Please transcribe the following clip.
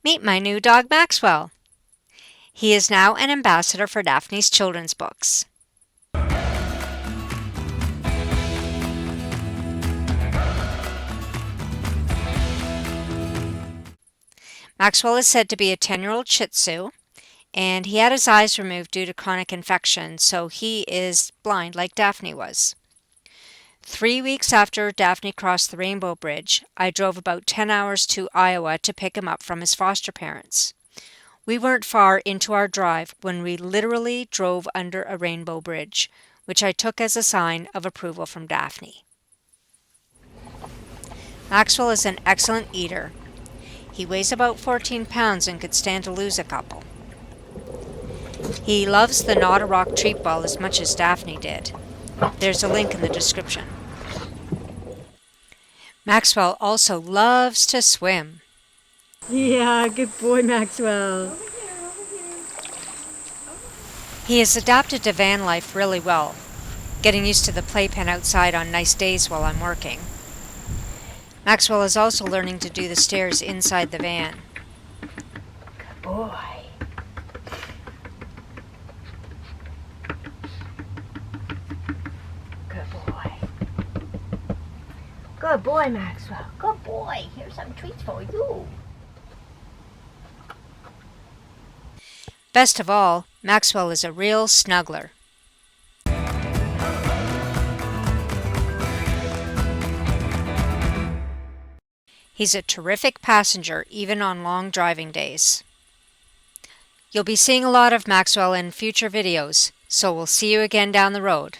Meet my new dog Maxwell. He is now an ambassador for Daphne's children's books. Maxwell is said to be a 10-year-old Shih Tzu, and he had his eyes removed due to chronic infection, so he is blind like Daphne was. 3 weeks after Daphne crossed the Rainbow Bridge, I drove about 10 hours to Iowa to pick him up from his foster parents. We weren't far into our drive when we literally drove under a rainbow bridge, which I took as a sign of approval from Daphne. Maxwell is an excellent eater. He weighs about 14 pounds and could stand to lose a couple. He loves the Not a Rock treat ball as much as Daphne did. There's a link in the description. Maxwell also loves to swim. Yeah, good boy, Maxwell. He has adapted to van life really well, getting used to the playpen outside on nice days while I'm working. Maxwell is also learning to do the stairs inside the van. Good boy. Good boy. Good boy, Maxwell. Good boy. Here's some treats for you. Best of all, Maxwell is a real snuggler. He's a terrific passenger even on long driving days. You'll be seeing a lot of Maxwell in future videos, so we'll see you again down the road.